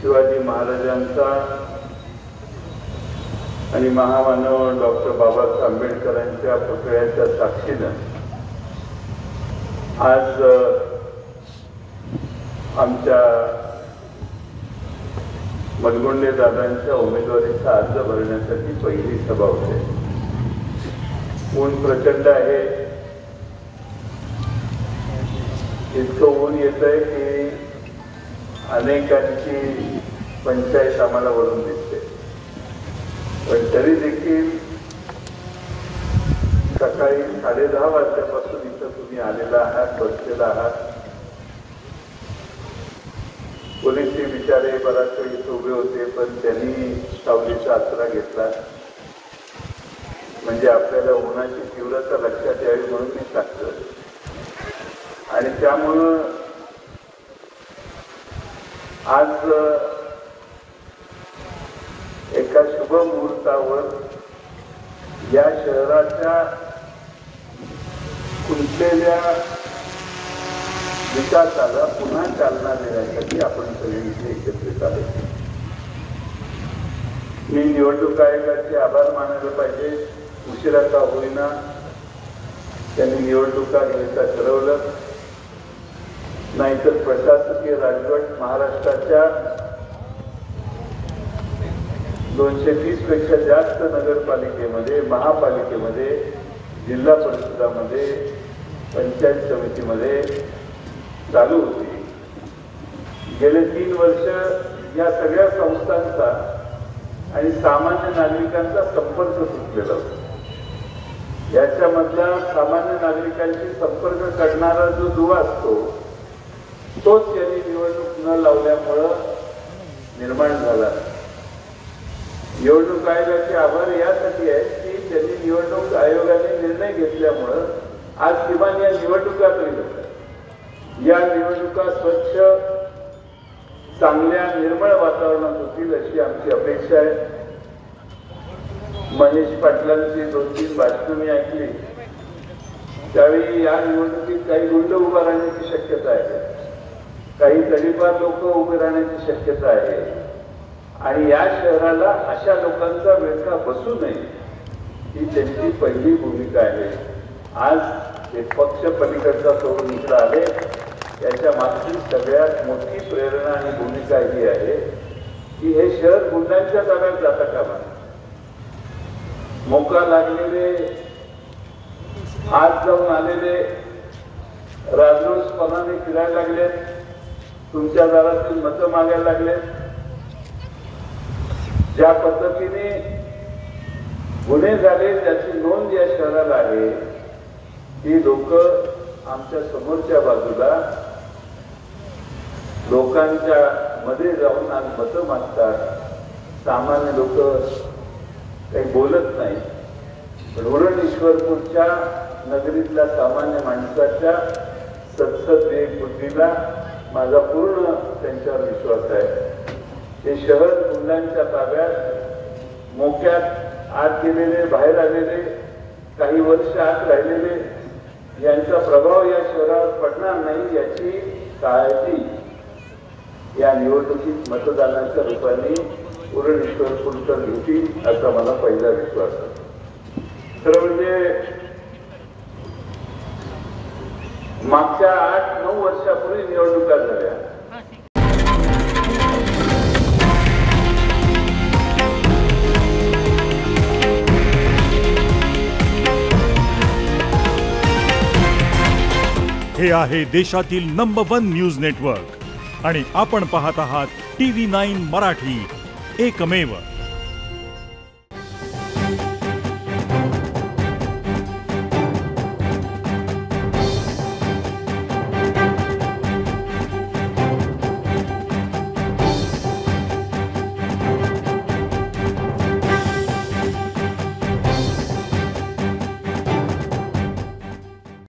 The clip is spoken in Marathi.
शिवाजी महाराजांचा आणि महामानव डॉक्टर बाबासाहेब आंबेडकरांच्या पुतळ्याच्या साक्षीनं आज आमच्या मलगोंडे दादांच्या उमेदवारीचा अर्ज भरण्यासाठी पहिली सभा होते। ऊन प्रचंड आहे, इतकं ऊन येतंय की अनेकांची पंचायत आम्हाला वळून दिसते, पण तरी देखील सकाळी 10:30 वाजल्यापासून इथं तुम्ही आलेला आहात, बसलेला आहात। पोलिसचे बिचारे बराच वेळ इथे उभे होते, पण त्यांनी सावलीचा आसरा घेतला, म्हणजे आपल्याला उन्हाची तीव्रता लक्षात यावी म्हणून मी सांगतो। आणि त्यामुळं आज एका शुभ मुहूर्तावर या शहराच्या खुंटलेल्या विकासाला पुन्हा चालना देण्यासाठी आपण सगळे इथे एकत्रित आलो। मी निवडणूक आयोगाचे आभार मानायला पाहिजे, उशिरा का होईना त्यांनी निवडणुका घ्यायचं ठरवलं, नाहीतर प्रशासकीय राजवट महाराष्ट्राच्या 230 पेक्षा जास्त नगरपालिकेमध्ये, महापालिकेमध्ये, जिल्हा परिषदामध्ये, पंचायत समितीमध्ये चालू होती। गेले 3 वर्ष या सगळ्या संस्थांचा आणि सामान्य नागरिकांचा संपर्क तुटलेला होता। याच्यामधला सामान्य नागरिकांशी संपर्क करणारा जो दुवा असतो तोच यांनी निवडणूक न लावल्यामुळं निर्माण झाला। निवडणूक आयोगाचे आभार यासाठी आहेत की त्यांनी निवडणूक आयोगाने निर्णय घेतल्यामुळं आज किमान या निवडणुका तरी होतात। या निवडणुका स्वच्छ, चांगल्या, निर्मळ वातावरणात होतील अशी आमची अपेक्षा आहे। महेश पाटलांची 2-3 भाषणं मी ऐकली, त्यावेळी या निवडणुकीत काही गुंड उभा राहण्याची शक्यता आहे, काही तडीपार लोक उभे राहण्याची शक्यता आहे, आणि या शहराला अशा लोकांचा विळखा बसू नये ही त्यांची पहिली भूमिका आहे। आज हे पक्ष पलीकडचा सोडून इकडे आले, याच्या मागची सगळ्यात मोठी प्रेरणा आणि भूमिका ही आहे की हे शहर गुंडांच्या ताब्यात जाता कामा नये। मोका लागलेले, आज जाऊन आलेले, राजरोसपणाने फिरायला लागलेत, तुमच्या दारातील मतं मागायला लागलेत, ज्या पद्धतीने गुन्हे झाले त्याची नोंद या शहराला आहे, ती लोक आमच्या समोरच्या बाजूला लोकांच्या मध्ये जाऊन आज मतं मागतात। सामान्य लोक काही बोलत नाही, पण उरण ईश्वरपूरच्या नगरीतल्या सामान्य माणसाच्या सद्सद्विवेकी बुद्धीला माझा पूर्ण त्यांच्यावर विश्वास आहे। हे शहर गुंडांच्या ताब्यात, मोक्यात आत गेलेले, बाहेर आलेले, काही वर्ष आत राहिलेले, यांचा प्रभाव या शहरावर पडणार नाही याची काळजी या निवडणुकीत मतदानाच्या रूपाने उरण ईश्वरपूरकर घेतील असा मला पहिला विश्वास आहे। खरं म्हणजे मागच्या 8-9 वर्षापूर्वी निवडणुका झाल्या, हे आहे देशातील नंबर 1 न्यूज नेटवर्क आणि आपण पाहत आहात TV9 मराठी, एकमेव।